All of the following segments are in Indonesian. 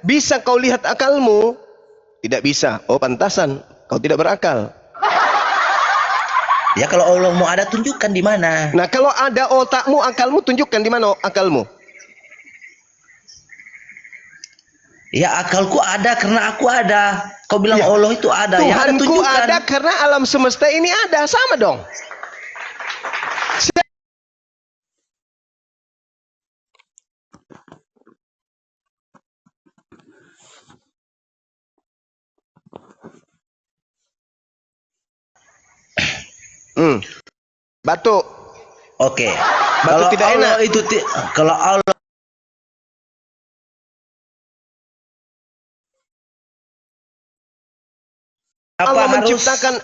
Bisa kau lihat akalmu? Tidak bisa. Oh, pantasan kau tidak berakal. Ya kalau Allah mau ada, tunjukkan di mana. Nah, kalau ada otakmu, akalmu, tunjukkan di mana akalmu. Ya akalku ada karena aku ada. Kau bilang Ya. Allah itu ada. Yang ada Tuhanku tunjukkan. ada karena alam semesta ini ada. Sama dong. Batuk. Oke. Batuk Kalau tidak Allah enak. itu kalau Allah Allah harus menciptakan,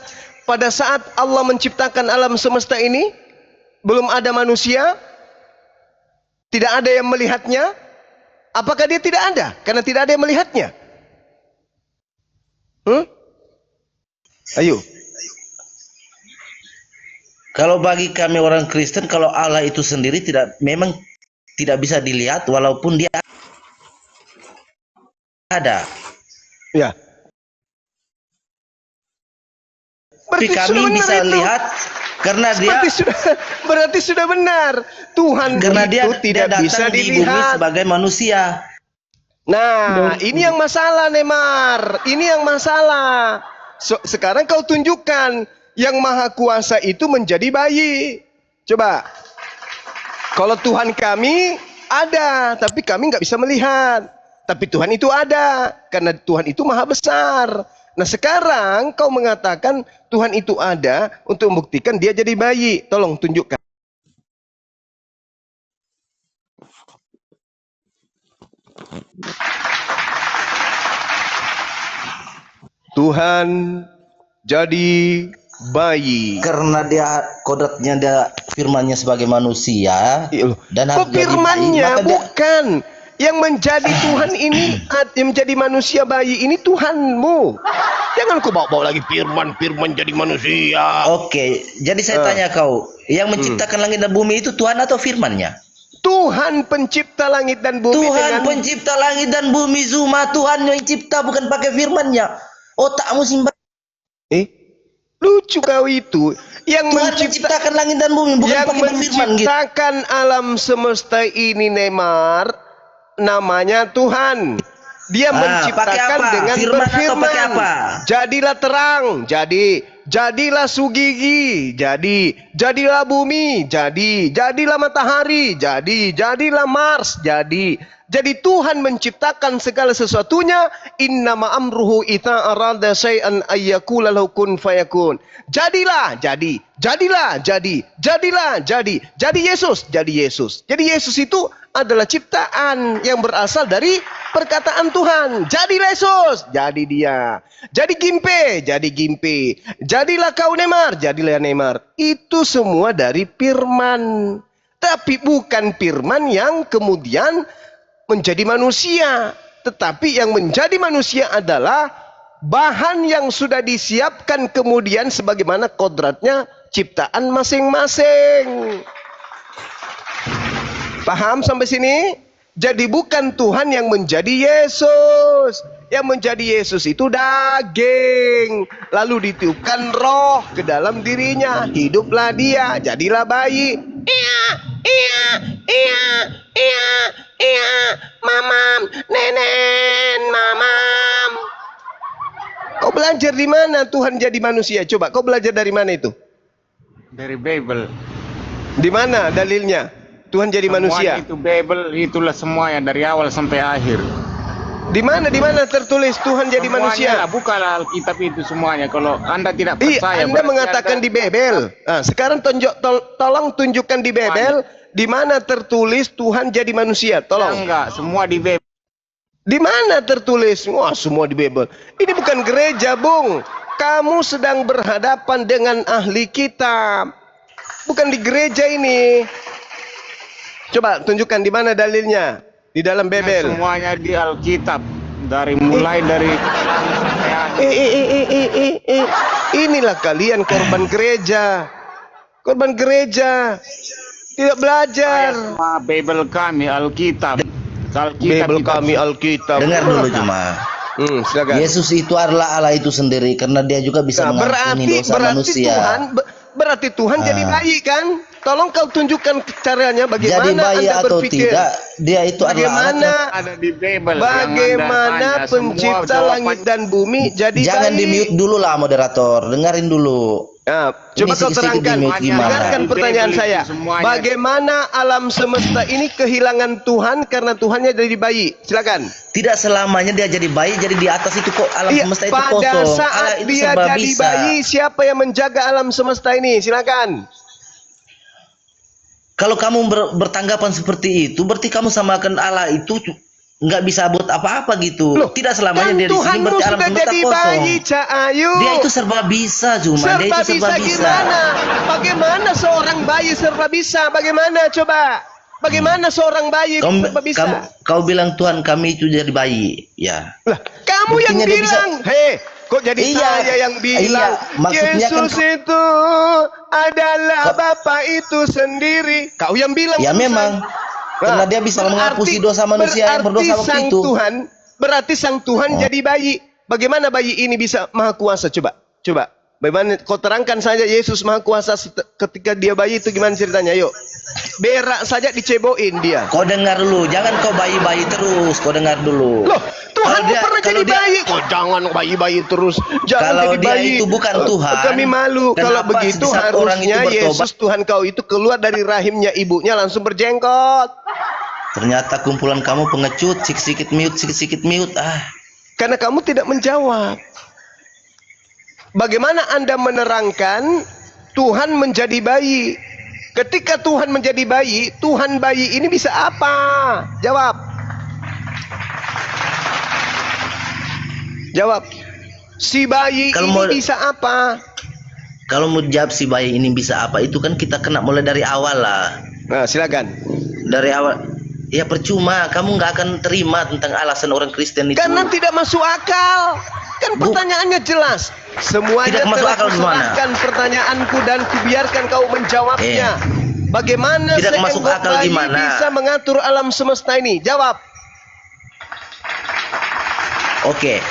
pada saat Allah menciptakan alam semesta ini, belum ada manusia, tidak ada yang melihatnya. Apakah dia tidak ada? Karena tidak ada yang melihatnya. Ayo. Kalau bagi kami orang Kristen, kalau Allah itu sendiri memang tidak bisa dilihat walaupun dia ada. Ya. Tapi kami bisa itu lihat karena berarti sudah benar. Tuhan karena itu tidak bisa di bumi dilihat sebagai manusia. Nah, ini yang masalah, Neymar. Ini yang masalah. Sekarang kau tunjukkan yang maha kuasa itu menjadi bayi. Coba. Kalau Tuhan kami ada, tapi kami nggak bisa melihat. Tapi Tuhan itu ada, karena Tuhan itu maha besar. Nah, sekarang kau mengatakan Tuhan itu ada untuk membuktikan dia jadi bayi. Tolong tunjukkan. Tuhan jadi bayi karena dia kodratnya, dia firmannya sebagai manusia dan harus firmannya bukan yang menjadi Tuhan ini, yang menjadi manusia bayi ini Tuhanmu. Jangan kau bawa-bawa lagi firman jadi manusia. Oke, jadi saya tanya kau, yang menciptakan langit dan bumi itu Tuhan atau firmannya? Tuhan pencipta langit dan bumi. Tuhan pencipta langit dan bumi, Zuma. Tuhan yang cipta, bukan pakai firmannya. Otakmu simpan. Lucu kau itu. Yang Tuhan menciptakan langit dan bumi, bukan yang pakai firman. Menciptakan alam semesta ini, Neymar, namanya Tuhan. Dia menciptakan dengan berfirman. Jadilah terang, jadilah sugigi, jadilah bumi, jadilah matahari, jadilah Mars, Jadi Tuhan menciptakan segala sesuatunya. Innama amruhu idza arada syai'an ayyakula lahu kun fayakun. Jadilah, jadilah, jadi Yesus, Jadi Yesus itu adalah ciptaan yang berasal dari perkataan Tuhan. Jadilah Yesus, jadi dia. Jadi Gimpe. Jadilah kau Neymar, jadilah Neymar. Itu semua dari firman. Tapi bukan firman yang kemudian menjadi manusia, tetapi yang menjadi manusia adalah bahan yang sudah disiapkan kemudian sebagaimana kodratnya ciptaan masing-masing. Paham sampai sini? Jadi bukan Tuhan yang menjadi Yesus. Yang menjadi Yesus itu daging, lalu ditiupkan roh ke dalam dirinya, hiduplah dia, jadilah bayi. Iya, mamam, nenen, mamam. Kau belajar di mana Tuhan jadi manusia? Coba kau belajar dari mana itu? Dari Bible. Di mana dalilnya Tuhan jadi manusia? Itu Bible, itulah semuanya dari awal sampai akhir. Di mana tertulis Tuhan jadi manusia? Bukalah Alkitab itu semuanya. Kalau Anda tidak percaya, Anda mengatakan di Bible. Nah, sekarang tolong tunjukkan di Bible di mana tertulis Tuhan jadi manusia. Tolong. Enggak, semua di Bible. Di mana tertulis? Wah, semua di Bible. Ini bukan gereja, Bung. Kamu sedang berhadapan dengan ahli kitab. Bukan di gereja ini. Coba tunjukkan di mana dalilnya. Di dalam Bible. Semuanya di Alkitab. Mulai dari Inilah kalian korban gereja. Korban gereja. Tidak belajar. Bible kami, Alkitab. Alkitab Bible kita. kami Alkitab. Dengar dulu jemaah. Silakan. Yesus itu adalah Allah itu sendiri karena dia juga bisa Nah, mengampuni dosa manusia. Berarti Tuhan jadi bayi kan? Tolong kau tunjukkan caranya bagaimana Jadi bayi Anda atau berpikir. tidak, dia itu adalah Bagaimana Ada di Bible. bagaimana pencipta langit dan bumi jadi Jangan bayi? di-mute dulu lah moderator, dengerin dulu. Nah, Ini coba kau sedikit terangkan. di-mute gimana? Dengarkan pertanyaan Di Bible saya. itu semuanya. Bagaimana alam semesta ini kehilangan Tuhan karena Tuhannya jadi bayi? Silakan. Tidak selamanya dia jadi bayi, jadi di atas itu kok alam Iya, semesta itu pada kosong. Allah saat itu dia serba jadi bisa. bayi, siapa yang menjaga alam semesta ini? Silakan. Kalau kamu bertanggapan seperti itu, berarti kamu samakan Allah itu nggak bisa buat apa-apa gitu. Loh, Tidak selamanya kan dia di sini, Tuhanmu berarti alam sudah semesta jadi kosong. bayi, Cak Ayu. Dia itu serba bisa, cuma dia itu serba bisa. Gimana? Bagaimana seorang bayi serba bisa? Bagaimana coba? Bagaimana seorang bayi serba bisa? Kau bilang Tuhan kami itu jadi bayi, ya. Lah, kamu yang Buktinya dia bilang, hei, kok jadi Iya, saya yang bilang? iya, maksudnya Yesus kan- itu adalah Bapa itu sendiri. Kau yang bilang. Ya barusan. memang. Karena dia bisa menghapus dosa manusia yang berdosa waktu itu. Berarti sang Tuhan jadi bayi. Bagaimana bayi ini bisa maha kuasa? Coba. Bagaimana kau terangkan saja Yesus maha kuasa ketika dia bayi itu gimana ceritanya? Yuk. Berak saja diceboin dia. Kau dengar dulu, jangan kau bayi-bayi terus. Kau dengar dulu. Loh, Tuhan pernah jadi dia- bayi. Kok jangan bayi-bayi terus. Jangan Kalau jadi dia bayi. itu bukan Tuhan, Kami malu. Kalau kenapa begitu saat orang itu harusnya bertobat? Yesus Tuhan kau itu keluar dari rahimnya ibunya langsung berjenggot. Ternyata kumpulan kamu pengecut, sikit-sikit mute. Karena kamu tidak menjawab. Bagaimana Anda menerangkan Tuhan menjadi bayi? Ketika Tuhan menjadi bayi, Tuhan bayi ini bisa apa? Jawab. Jawab. Si bayi Kalau ini mau- bisa apa? Kalau mau jawab si bayi ini bisa apa, itu kan kita kena mulai dari awal lah. Nah, silakan. Dari awal. Ya percuma, kamu nggak akan terima tentang alasan orang Kristen itu. Karena tidak masuk akal. Kan pertanyaannya jelas. Semuanya Tidak masuk telah akal di mana? kuserahkan pertanyaanku dan kubiarkan kau menjawabnya. Bagaimana Tidak masuk seekor akal di bayi mana? bisa mengatur alam semesta ini? Jawab. Oke.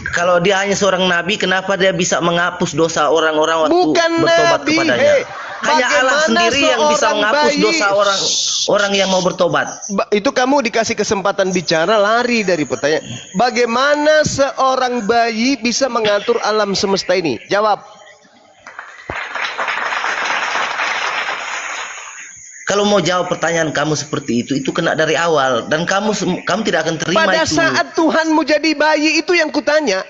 Kalau dia hanya seorang nabi, kenapa dia bisa menghapus dosa orang-orang waktu Bukan bertobat nabi, kepadanya? Hanya Allah bagaimana sendiri yang bisa seorang menghapus bayi- dosa orang yang mau bertobat. Itu kamu dikasih kesempatan bicara, lari dari pertanyaan. Bagaimana seorang bayi bisa mengatur alam semesta ini? Jawab. Kalau mau jawab pertanyaan kamu seperti itu kena dari awal dan kamu tidak akan terima Pada itu. saat Tuhanmu jadi bayi itu yang kutanya.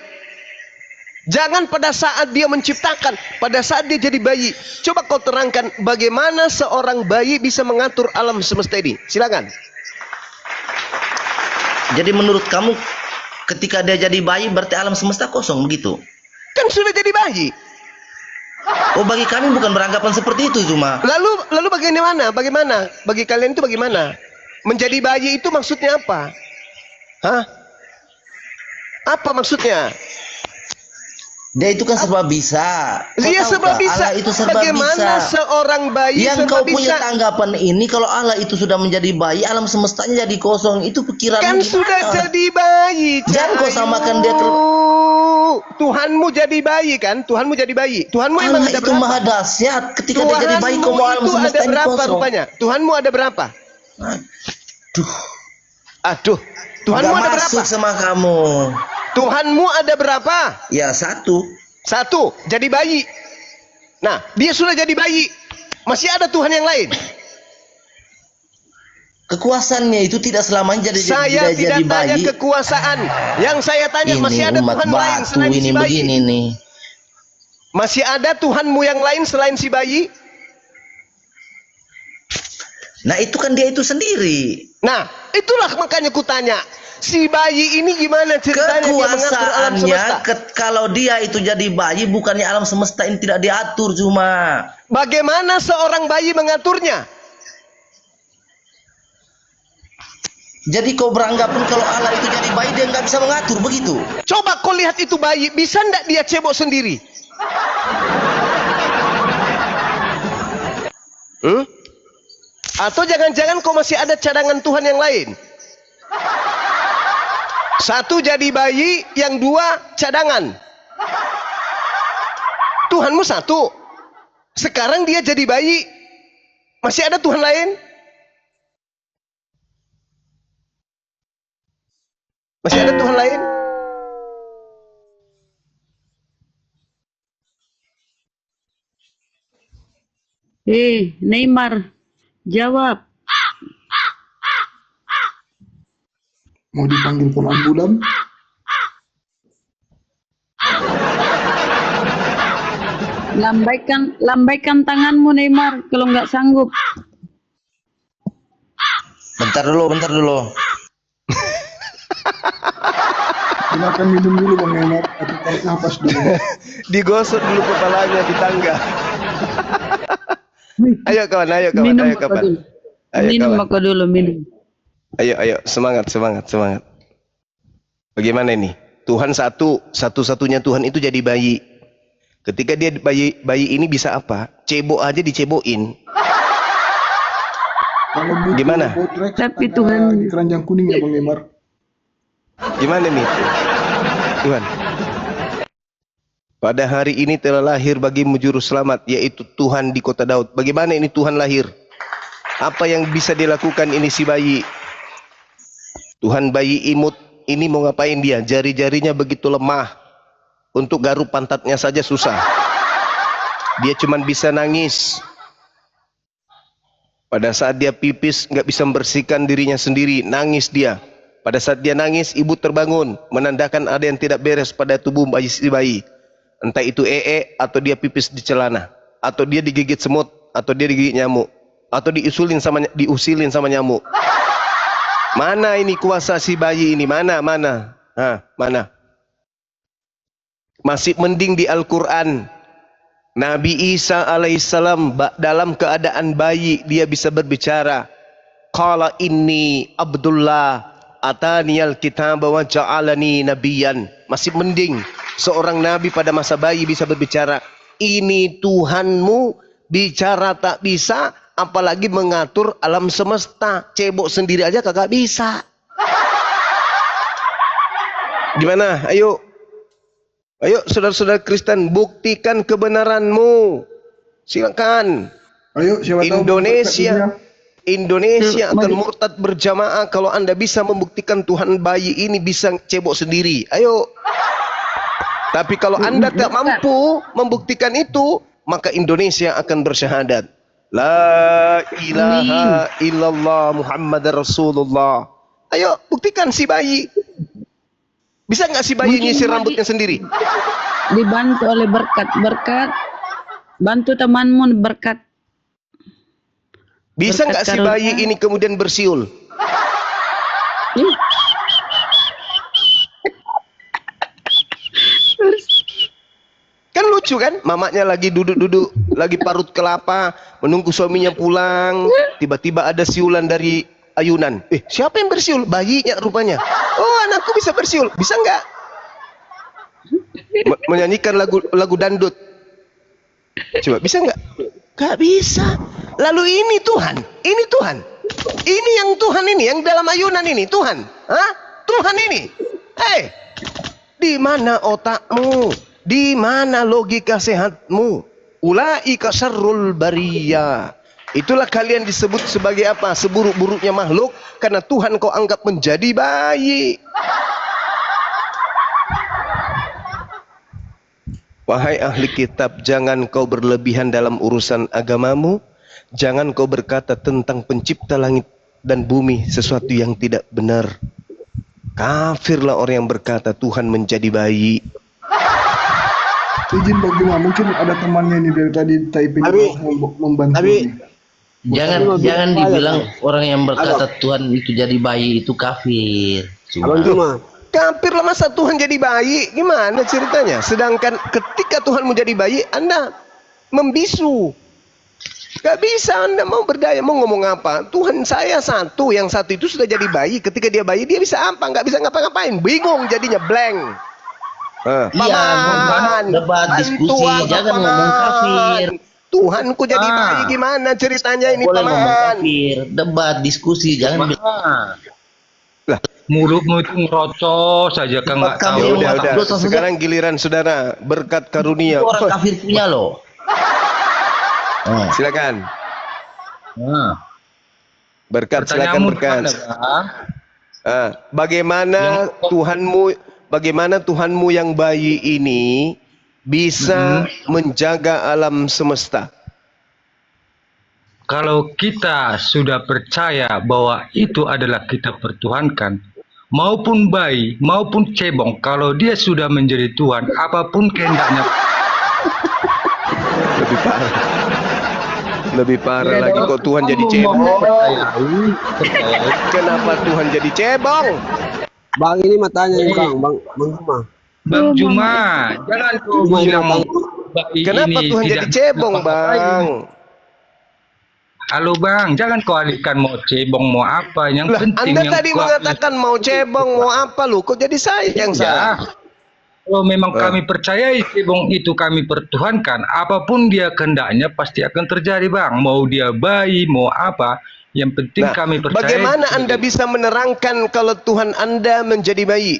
Jangan pada saat dia menciptakan, pada saat dia jadi bayi. Coba kau terangkan bagaimana seorang bayi bisa mengatur alam semesta ini. Silakan. Jadi menurut kamu ketika dia jadi bayi berarti alam semesta kosong begitu? Kan sudah jadi bayi. Oh, bagi kami bukan beranggapan seperti itu cuma. Lalu bagaimana? Bagaimana? Bagi kalian itu bagaimana? Menjadi bayi itu maksudnya apa? Hah? Apa maksudnya? Dia itu kan serba bisa. Dia Kau tahu serba tak? bisa. Allah itu serba Bagaimana bisa. seorang bayi Yang serba kau bisa? punya tanggapan ini kalau Allah itu sudah menjadi bayi, alam semestanya jadi kosong, itu pikiranmu Kan gimana? sudah jadi bayi. Jangan kau Cahayu. samakan dia Tuhanmu jadi bayi kan? Tuhanmu jadi bayi. Tuhanmu emang Allah ada itu berapa? maha dahsyat. Ketika dia jadi bayi, kau mau alam itu semesta ada ini berapa kosong. rupanya? Tuhanmu ada berapa? Aduh. Tuhanmu Nggak ada masuk berapa? sama kamu. Tuhanmu ada berapa? Ya satu. Satu, jadi bayi. Nah, dia sudah jadi bayi. Masih ada Tuhan yang lain. Kekuasaannya itu tidak selamanya Saya tidak jadi tanya bayi. kekuasaan. Yang saya tanya Ini masih ada umat Tuhan lain batu selain ini si bayi. begini nih. Masih ada Tuhanmu yang lain selain si bayi? Nah itu kan dia itu sendiri. Nah, itulah makanya kutanya. Si bayi ini gimana ceritanya dia mengatur alam semesta? Kekuasaannya kalau dia itu jadi bayi, bukannya alam semesta ini tidak diatur cuma. Bagaimana seorang bayi mengaturnya? Jadi kau beranggapan kalau Allah itu jadi bayi dia nggak bisa mengatur begitu? Coba kau lihat itu bayi, bisa ndak dia cebok sendiri? Atau jangan-jangan kau masih ada cadangan Tuhan yang lain? Satu jadi bayi, yang dua cadangan. Tuhanmu satu. Sekarang dia jadi bayi. Masih ada Tuhan lain? Masih ada Tuhan lain? Neymar, jawab. Mau dipanggil pun ambulan? Lambaikan tanganmu Neymar kalau nggak sanggup. Bentar dulu. Silakan minum dulu Bang Neymar atau tarik nafas dulu. Digosok dulu kepalanya di tangga. Ayo kawan. Minum Ayo rokok kawan. dulu. Ayo Minum kawan. rokok dulu, minum. Ayo, semangat. Bagaimana ini? Tuhan satu-satunya Tuhan itu jadi bayi. Ketika dia bayi ini bisa apa? Cebok aja dicebokin. Kalau butuh Gimana? Botrek, Tapi ada Tuhan di keranjang kuning ya Bang Neymar. Gimana nih? Tuhan. Pada hari ini telah lahir bagimu juru selamat, yaitu Tuhan di kota Daud. Bagaimana ini Tuhan lahir? Apa yang bisa dilakukan ini si bayi? Tuhan bayi imut ini mau ngapain dia? Jari-jarinya begitu lemah. Untuk garuk pantatnya saja susah. Dia cuma bisa nangis. Pada saat dia pipis nggak bisa membersihkan dirinya sendiri, nangis dia. Pada saat dia nangis, ibu terbangun, menandakan ada yang tidak beres pada tubuh si bayi. Entah itu atau dia pipis di celana, atau dia digigit semut, atau dia digigit nyamuk, atau diusilin sama nyamuk. Mana ini kuasa si bayi ini? Mana? Mana? Masih mending di Al-Quran. Nabi Isa alaihissalam dalam keadaan bayi dia bisa berbicara. Qala inni Abdullah ataniyal kitab wa ja'alani nabiyan. Masih mending seorang nabi pada masa bayi bisa berbicara. Ini Tuhanmu, bicara tak bisa, apalagi mengatur alam semesta. Cebok sendiri aja kagak bisa. Gimana? Ayo saudara-saudara Kristen, buktikan kebenaranmu. Silakan. Ayo, siapa tahu Indonesia akan murtad berjamaah kalau Anda bisa membuktikan Tuhan bayi ini bisa cebok sendiri. Ayo. Tapi kalau Anda tak mampu membuktikan itu, maka Indonesia akan bersyahadat. La ilaha illallah Muhammad Rasulullah. Ayo, buktikan si bayi. Bisa nggak si bayi nyisir rambutnya sendiri? dibantu oleh berkat. Bantu temanmu berkat. Bisa nggak si bayi ini kemudian bersiul? Kan lucu kan? Mamanya lagi duduk-duduk, lagi parut kelapa, menunggu suaminya pulang. Tiba-tiba ada siulan dari ayunan. Siapa yang bersiul? Bayinya rupanya. Oh, anakku bisa bersiul. Bisa nggak? Menyanyikan lagu dangdut. Coba bisa nggak? Nggak bisa. Lalu ini Tuhan. Ini yang Tuhan ini, yang dalam ayunan ini Tuhan. Hah? Tuhan ini. Di mana otakmu? Di mana logika sehatmu? Ulaika syarrul bariyah. Itulah kalian disebut sebagai apa? Seburuk-buruknya makhluk karena Tuhan kau anggap menjadi bayi. Wahai ahli kitab, jangan kau berlebihan dalam urusan agamamu. Jangan kau berkata tentang pencipta langit dan bumi sesuatu yang tidak benar. Kafirlah orang yang berkata Tuhan menjadi bayi. Izin bagaimana? Mungkin ada temannya ini dari tadi Taipei membantu. Jangan dibilang orang yang berkata Tuhan itu jadi bayi itu kafir. Kafir lah, masa Tuhan jadi bayi? Gimana ceritanya? Sedangkan ketika Tuhan menjadi bayi, Anda membisu. Gak bisa Anda mau berdaya, mau ngomong apa? Tuhan saya satu, yang satu itu sudah jadi bayi. Ketika dia bayi, dia bisa apa? Gak bisa ngapa-ngapain. Bingung jadinya, blank. Iya, debat diskusi, jangan ngomong kafir. Tuhanku jadi bayi gimana ceritanya ini Boleh ngomong paman? kafir, debat, diskusi, jangan Lah, Mulutmu itu ngerocos saja kan nggak Kamu tahu. yang udah. dosa saja. Sekarang giliran saudara berkat karunia. Itu orang kafir punya loh. Silakan. Nah, Berkat silakan pertanyaanmu berkat. adalah, Bagaimana Tuhanmu yang bayi ini bisa menjaga alam semesta? kalau kita sudah percaya bahwa itu adalah kita pertuhankan, maupun bayi, maupun cebong, kalau dia sudah menjadi Tuhan, apapun kehendaknya. Lebih parah. Lebih parah Ya, lagi dong. kok Tuhan jadi Kamu cebong. mau percayai. Kenapa Tuhan jadi cebong? Bang ini matanya nih bang Juma. Bang Juma, jangan kau Juma ini bilang matanya. bayi Kenapa ini Tuhan tidak jadi cebong, ngapa-ngapain. Bang? Halo Bang, jangan kau alihkan mau cebong mau apa, yang Lah, penting Anda yang tadi kau mengatakan mau cebong, mau apa lu? Kok jadi saya yang salah? ya. Kalau memang kami percayai cebong itu kami pertuhankan, apapun dia kehendaknya pasti akan terjadi Bang. Mau dia bayi, mau apa, yang penting Nah, kami percaya. bagaimana Anda bisa menerangkan kalau Tuhan Anda menjadi bayi?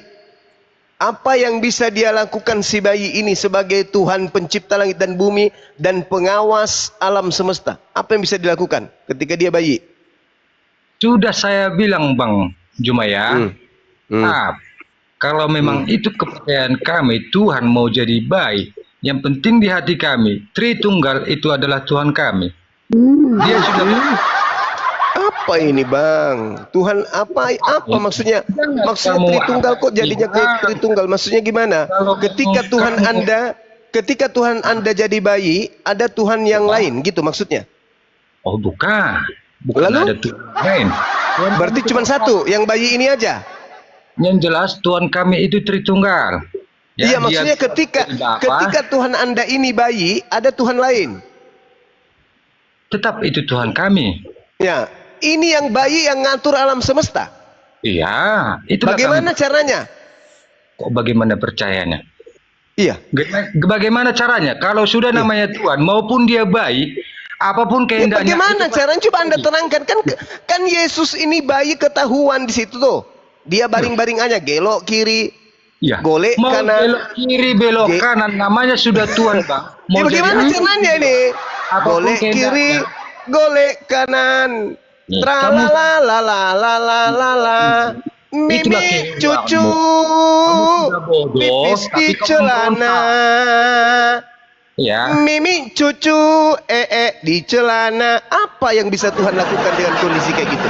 Apa yang bisa dia lakukan si bayi ini sebagai Tuhan pencipta langit dan bumi dan pengawas alam semesta? Apa yang bisa dilakukan ketika dia bayi? Sudah saya bilang Bang Juma ya. Kalau memang itu kepercayaan kami, Tuhan mau jadi bayi, yang penting di hati kami, Tritunggal itu adalah Tuhan kami. Dia sudah Apa ini Bang? Tuhan apa maksudnya? Maksudnya kamu Tritunggal kok jadinya ke Tritunggal? Maksudnya gimana? Ketika Tuhan Anda jadi bayi, ada Tuhan yang lain gitu maksudnya? Oh bukan Lalu? ada Tuhan lain. Berarti cuma satu, yang bayi ini aja? Yang jelas Tuhan kami itu Tritunggal. Ya, Iya maksudnya dia ketika Tuhan Anda ini bayi, ada Tuhan lain. tetap itu Tuhan kami. Ya, ini yang bayi yang ngatur alam semesta. Iya, itu Bagaimana caranya? Kok bagaimana percayanya? Iya. Bagaimana caranya? Kalau sudah namanya Tuhan, maupun dia baik, apapun Ya, kehendaknya. bagaimana caranya? Coba Anda terangkan kan Yesus ini bayi ketahuan di situ tuh. Dia baring-baring aja, gelok kiri, Ya. golek Mau kanan. belok kiri, belok kanan, namanya sudah Tuhan, Bang. Ya, bagaimana caranya ini? Apapun Golek kehendaknya. kiri, golek kanan. Nih, Tralalalalalalala. Itulah Mimi kehendakmu. cucu. Kamu sudah bodoh, Pipis tapi di kamu celana. Ya. Mimi cucu di celana. Apa yang bisa Tuhan lakukan dengan kondisi kayak gitu?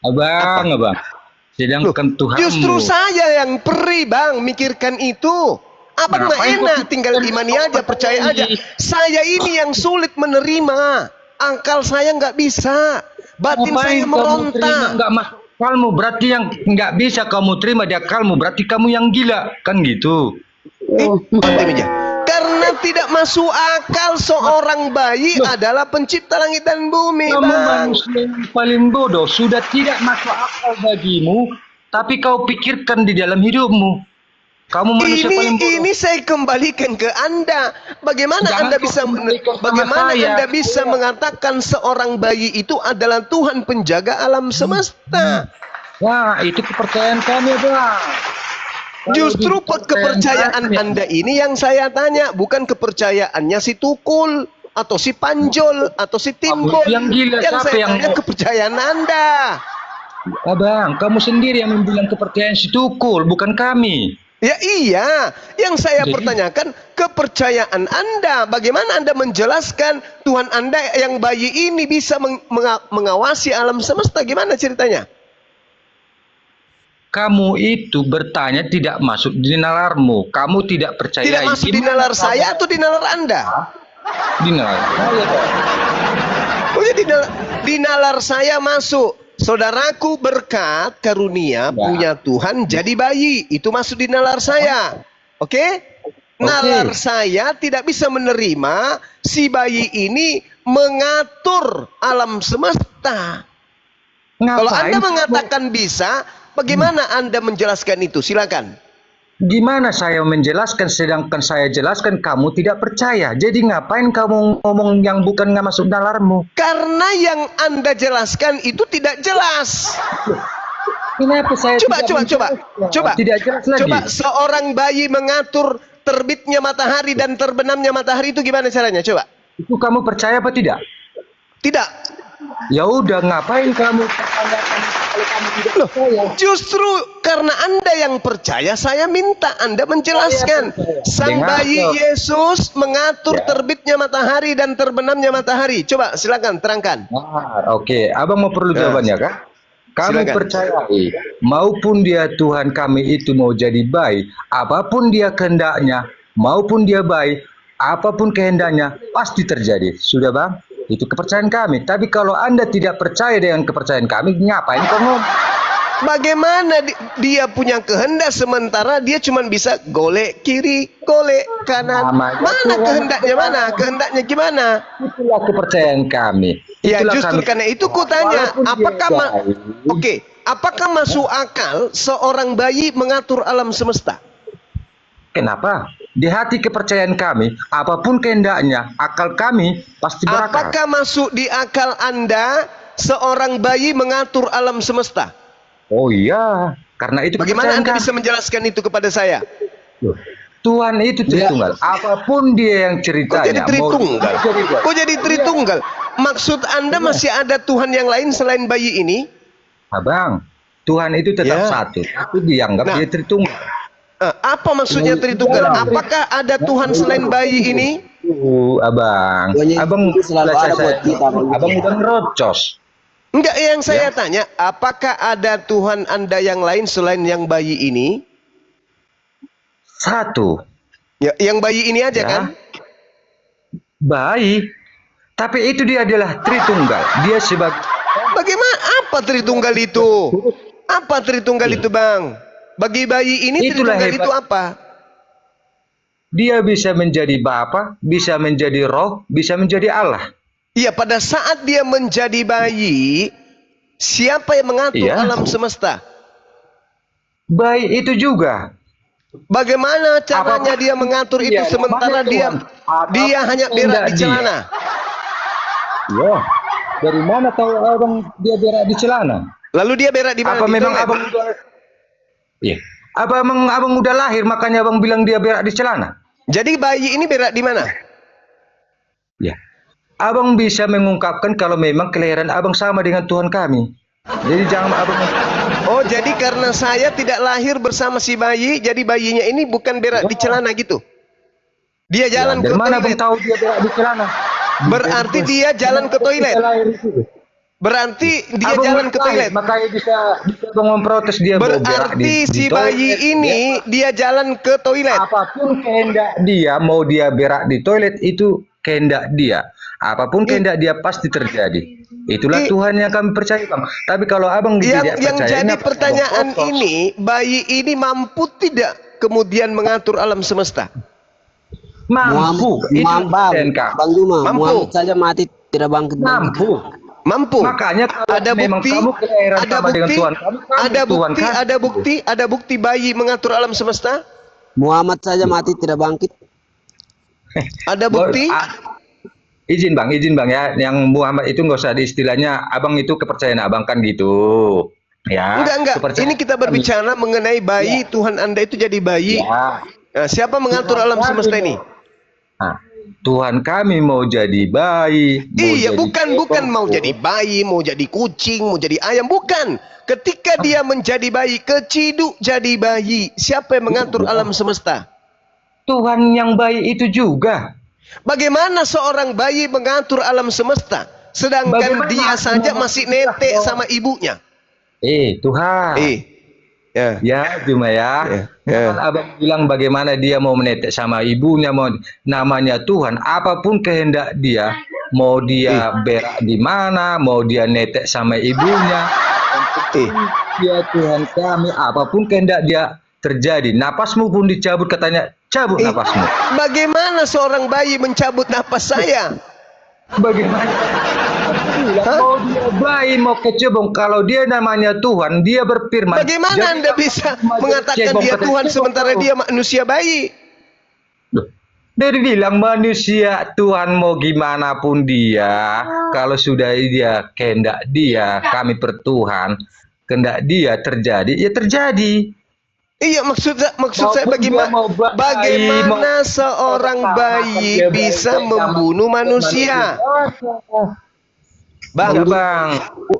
Abang. Sedangkan Tuhan Justru saya yang perih Bang mikirkan itu. Abang mah Ngapain enak kok tinggal imani aja, percaya aja. Saya ini yang sulit menerima. Akal saya nggak bisa. Batin saya meronta. Nggak masuk akalmu, berarti yang nggak bisa kamu terima di akalmu, berarti kamu yang gila, kan gitu. Mati meja. Karena tidak masuk akal seorang bayi adalah pencipta langit dan bumi, Kamu Bang. manusia yang paling bodoh, sudah tidak masuk akal bagimu, tapi kau pikirkan di dalam hidupmu. Kamu manusia paling bodoh. Ini saya kembalikan ke Anda. Bagaimana Jangan Anda kau bisa kembalikan sama bagaimana saya. Anda bisa mengatakan seorang bayi itu adalah Tuhan penjaga alam semesta? Wah, itu kepercayaan kami, Bang. Justru kepercayaan Anda ini yang saya tanya, bukan kepercayaannya si Tukul atau si Panjol atau si Timbul. Yang gila, yang siapa saya yang tanya mau? kepercayaan Anda. Abang, kamu sendiri yang membilang kepercayaan si Tukul, bukan kami. Ya iya, yang saya Jadi- pertanyakan kepercayaan Anda. Bagaimana Anda menjelaskan Tuhan Anda yang bayi ini bisa mengawasi alam semesta? Gimana ceritanya? Kamu itu bertanya tidak masuk di nalarmu. Kamu tidak percaya. Tidak masuk di nalar saya atau di nalar Anda? Di nalar saya, Bang. Oh ya di nalar saya masuk. Saudaraku berkat karunia punya Tuhan jadi bayi. Itu masuk di nalar saya. Oke? Nalar saya tidak bisa menerima si bayi ini mengatur alam semesta. Kalau Anda mengatakan bisa, bagaimana Anda menjelaskan itu? Silakan. Gimana saya menjelaskan sedangkan saya jelaskan kamu tidak percaya? Jadi ngapain kamu ngomong yang bukan nggak masuk nalarmu? Karena yang Anda jelaskan itu tidak jelas. Kenapa saya Coba. tidak jelas lagi? Coba seorang bayi mengatur terbitnya matahari dan terbenamnya matahari itu gimana caranya? Coba. Itu kamu percaya apa tidak? Tidak. Ya udah, ngapain kamu pertanyakan kalau kamu tidak Loh, percaya? justru karena Anda yang percaya, saya minta Anda menjelaskan. Sang Dengar, bayi Dok. Yesus mengatur Ya. terbitnya matahari dan terbenamnya matahari. Coba silakan terangkan. Oke, abang mau perlu Ya. jawabannya kan? Kamu Silakan. percayai, maupun dia Tuhan kami itu mau jadi baik, apapun dia kehendaknya, maupun dia baik, apapun kehendaknya, pasti terjadi. Sudah bang? Itu kepercayaan kami. Tapi kalau Anda tidak percaya dengan kepercayaan kami, ngapain kau ngomong? Bagaimana dia punya kehendak sementara dia cuma bisa golek kiri, golek kanan. Namanya Mana Tuhan. kehendaknya mana? Kehendaknya gimana? Itulah kepercayaan kami. Ya Itulah justru kami. karena itu kutanya, Walaupun dia apakah baik, Oke, apakah masuk akal seorang bayi mengatur alam semesta? Kenapa? Di hati kepercayaan kami, apapun kehendaknya, akal kami pasti berakal. Apakah masuk di akal Anda seorang bayi mengatur alam semesta? Oh iya, karena itu Bagaimana kepercayaan Anda kami. bisa menjelaskan itu kepada saya? Tuhan itu Tritunggal. Apapun dia yang Kok ceritanya. jadi Tritunggal? mau jadi baik. Kok jadi Tritunggal? Maksud Anda masih ada Tuhan yang lain selain bayi ini? Abang, Tuhan itu tetap Ya. satu, tapi dianggap Nah. dia Tritunggal. Apa maksudnya Tritunggal? Apakah ada Tuhan selain bayi ini? Abang, Tuhannya abang itu selalu baca ada buat saya. kita, Bang. Abang udah ngerocos. Enggak, yang saya tanya, apakah ada Tuhan Anda yang lain selain yang bayi ini? Satu, Ya, yang bayi ini aja Ya. kan? baik. Tapi itu dia adalah Tritunggal. Dia sebagai Bagaimana apa Tritunggal itu? Apa Tritunggal itu, Bang? Bagi bayi ini Itulah Tritunggal hebat. itu apa? dia bisa menjadi Bapa, bisa menjadi Roh, bisa menjadi Allah. Iya, pada saat dia menjadi bayi, siapa yang mengatur Iya. alam semesta? Baik itu juga. Bagaimana caranya Apapun dia mengatur itu dia, sementara namanya dia Tuhan. Apapun hanya berak kehendak di dia. celana? Ya, dari mana tahu abang dia berak di celana? Lalu dia berak di mana? Apa Di memang toilet? abang udah? Iya. Apa memang abang udah lahir makanya abang bilang dia berak di celana? Jadi bayi ini berak di mana? Ya. Abang bisa mengungkapkan kalau memang kelahiran abang sama dengan Tuhan kami. Jadi jangan abang. Oh, jadi karena saya tidak lahir bersama si bayi, jadi bayinya ini bukan berak di celana gitu. Dia jalan Dari ke mana abang toilet. tahu dia berak di celana? Berarti dia jalan ke toilet. Dia lahir di situ. Berarti dia Abang jalan ke lahir, toilet. makanya bisa abang memprotes dia mau berak Berarti di si toilet. bayi ini dia jalan ke toilet. Apapun kehendak dia, mau dia berak di toilet itu kehendak dia. Apapun kehendak dia pasti terjadi. Itulah Tuhan yang kami percaya, Bang. Tapi kalau abang tidak Yang percaya, jadi kenapa pertanyaan abang protes? ini, bayi ini mampu tidak kemudian mengatur alam semesta? Mampu. Itu kepercayaan kami. Bang Juma, Mampu. Muhammad saja mati tidak bangkit. Mampu. Mampu. Makanya kalau Ada memang bukti, kamu kelahiran ada sama dengan bukti, Tuhan kami, ada Tuhan bukti, kami. ada bukti bayi mengatur alam semesta? Muhammad saja mati tidak bangkit. Ada bukti? Izin bang ya, yang Muhammad itu nggak usah diistilahnya, abang itu kepercayaan abang kan gitu, ya. Enggak. Kepercayaan Ini kita kami. berbicara mengenai bayi. Tuhan Anda itu jadi bayi. Ya. Nah, siapa mengatur alam semesta ini? Nah, Tuhan kami mau jadi bayi. Iya, jadi bukan mau jadi bayi, mau jadi kucing, mau jadi ayam, bukan. Ketika dia menjadi bayi, keciduk jadi bayi. Siapa yang mengatur alam semesta? Tuhan yang baik itu juga. Bagaimana seorang bayi mengatur alam semesta, sedangkan Bagaimana dia saja masih netek sama ibunya? Tuhan. Ya. Ya, cuma ya. Ya. Kan abang bilang bagaimana dia mau menetek sama ibunya, mau namanya Tuhan. Apapun kehendak dia, mau dia berak di mana, mau dia netek sama ibunya. Dia Tuhan kami, apapun kehendak dia terjadi. Napasmu pun dicabut, katanya cabut napasmu. Bagaimana seorang bayi mencabut napas saya? Bagaimana? Mau dia bayi, mau kecebong, kalau dia namanya Tuhan, dia berfirman. Bagaimana Anda bisa mengatakan dia Tuhan sementara dia manusia bayi? Dia bilang manusia Tuhan mau gimana pun dia, kalau sudah dia kehendak dia, kami pertuhan, kehendak dia terjadi, ya terjadi. Iya, maksud saya bagaimana seorang bayi bisa membunuh manusia? Bang,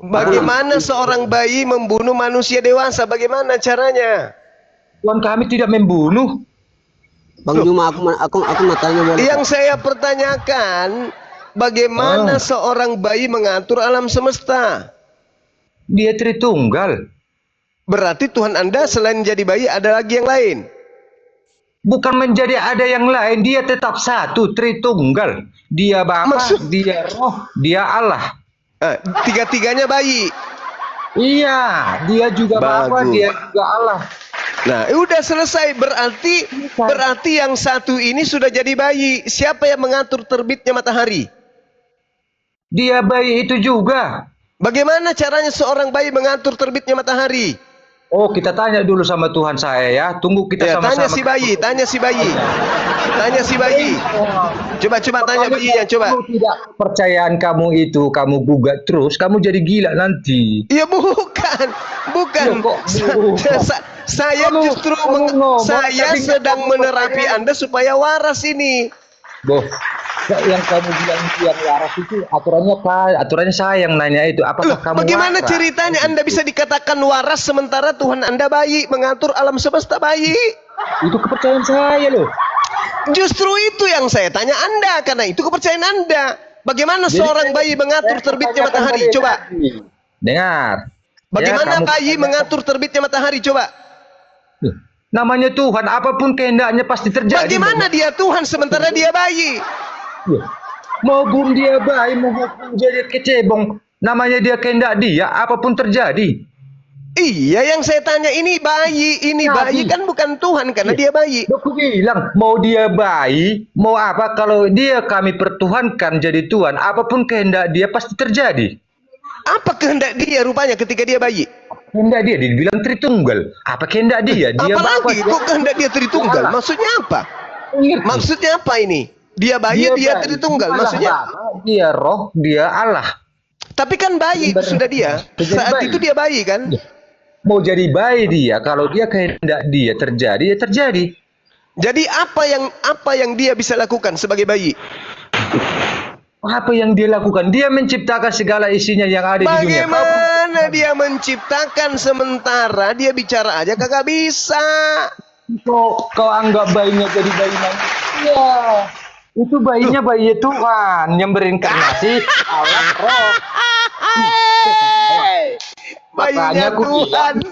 bagaimana seorang bayi membunuh manusia dewasa? Bagaimana caranya? Tuhan kami tidak membunuh. Bang Juma, aku mau tanya boleh? Yang saya pertanyakan, bagaimana seorang bayi mengatur alam semesta? Dia Tritunggal. Berarti Tuhan Anda selain jadi bayi ada lagi yang lain? Bukan menjadi ada yang lain, dia tetap satu, Tritunggal. Dia Bapa, dia Roh, dia Allah. Tiga-tiganya bayi. Iya, dia juga Bapa, dia juga Allah. Nah, udah selesai. Berarti yang satu ini sudah jadi bayi. Siapa yang mengatur terbitnya matahari? Dia bayi itu juga. Bagaimana caranya seorang bayi mengatur terbitnya matahari? Oh, kita tanya dulu sama Tuhan saya ya. Tunggu kita sama-sama. Tanya si bayi. Coba tanya bayinya, coba. Kalau tidak kepercayaan kamu itu, kamu gugat terus, kamu jadi gila nanti. Ya bukan. Saya justru saya sedang menerapi Anda supaya waras ini. Boh, yang kamu bilang yang waras itu aturannya saya yang nanya itu. Apakah kamu bagaimana waras? Ceritanya Anda bisa dikatakan waras sementara Tuhan Anda bayi, mengatur alam semesta bayi? Itu kepercayaan saya loh. Justru itu yang saya tanya Anda, karena itu kepercayaan Anda. Bagaimana seorang bayi mengatur terbitnya matahari? Coba. Dengar. Bagaimana bayi mengatur terbitnya matahari? Coba. Namanya Tuhan, apapun kehendaknya pasti terjadi. Bagaimana dia Tuhan sementara dia bayi? Maupun dia bayi, maupun jadi kecebong, namanya dia kehendak dia, apapun terjadi. Iya, yang saya tanya ini bayi kan bukan Tuhan karena dia bayi. Aku bilang mau dia bayi, mau apa, kalau dia kami pertuhankan jadi Tuhan, apapun kehendak dia pasti terjadi. Apa kehendak dia rupanya ketika dia bayi? Kehendak dia dibilang Tritunggal. Apa kehendak dia? Apalagi kok kehendak dia Tritunggal? Maksudnya apa? Maksudnya apa ini? Dia bayi, dia Tritunggal. Maksudnya? Dia Roh, dia Allah. Tapi kan bayi sudah dia. Saat itu dia bayi kan? Mau jadi bayi dia, kalau dia kehendak dia terjadi, ya terjadi. Jadi apa yang dia bisa lakukan sebagai bayi? Apa yang dia lakukan? Dia menciptakan segala isinya yang ada di dunia. Bagaimana dia menciptakan sementara dia bicara aja kagak bisa? Kau anggap bayinya jadi bayi manusia. Itu bayinya bayi Tuhan yang berinkarnasi Allah Roh. Bayinya Tuhan.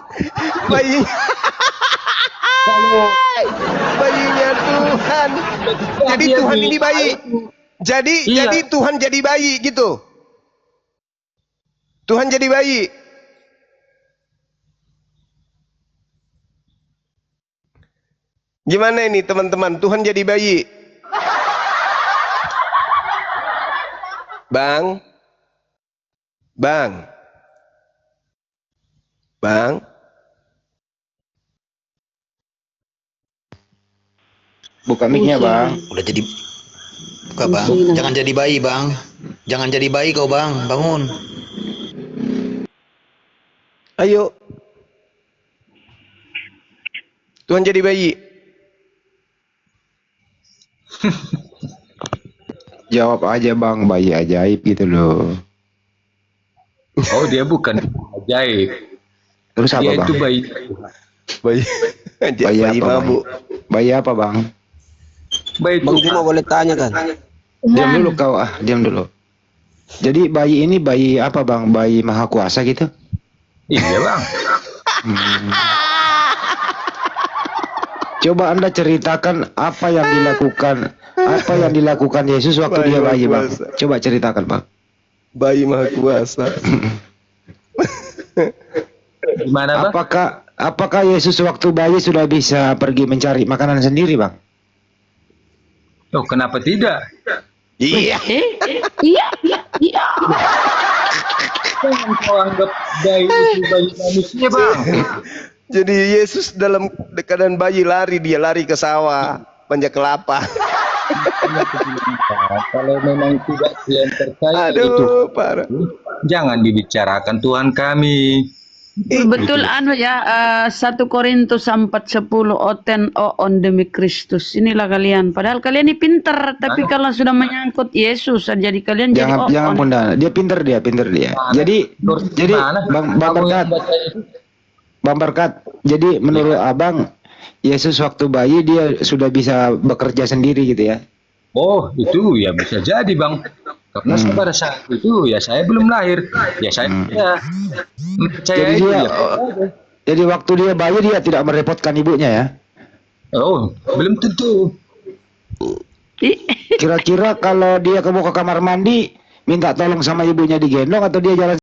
Bayinya Tuhan. Jadi Tuhan ini bayi. Jadi Tuhan jadi bayi gitu. Tuhan jadi bayi. Gimana ini teman-teman? Tuhan jadi bayi. Bang. Buka mic-nya, Bang. Udah jadi buka, Bang. Jangan jadi bayi, Bang. Jangan jadi bayi kau, Bang. Bangun. Ayo. Tuhan jadi bayi. Jawab aja, Bang. Bayi ajaib gitu loh. Oh, dia bukan ajaib. Terus apa, dia Bang? Itu bayi. Bayi apa, mabuk. Bayi apa, Bang? Bayi Bang Juma boleh tanya kan? Diam dulu kau, diam dulu. Jadi bayi ini bayi apa, Bang? Bayi maha kuasa gitu? Iya, Bang. Coba Anda ceritakan apa yang dilakukan Yesus waktu dia bayi, Bang. Coba ceritakan, Bang. Bayi maha kuasa. Gimana, Bang? Apakah Yesus waktu bayi sudah bisa pergi mencari makanan sendiri, Bang? Oh, kenapa tidak? Iya. Iya. Jangan kau anggap bayi itu bayi manusia, Bang. Jadi Yesus dalam keadaan bayi lari, dia lari ke sawah, banyak kelapa. Kalau memang tidak kalian percaya itu, Aduh, parah. jangan dibicarakan Tuhan kami. Betul anu ya 1 Korintus 4:10 oten on demi Kristus. Inilah kalian. Padahal kalian ini pinter, tapi kalau sudah menyangkut Yesus jadi kalian Jangan jadi jangan Bunda. Dia pinter dia. Jadi Bang Berkat. Jadi menurut Abang Yesus waktu bayi dia sudah bisa bekerja sendiri gitu ya. Oh, itu ya bisa jadi, Bang. Karena pada saat itu ya saya belum lahir. Ya saya ya percaya Jadi itu dia ya. jadi waktu dia bayi dia tidak merepotkan ibunya ya. Oh, belum tentu. Kira-kira kalau dia mau ke kamar mandi minta tolong sama ibunya digendong atau dia jalan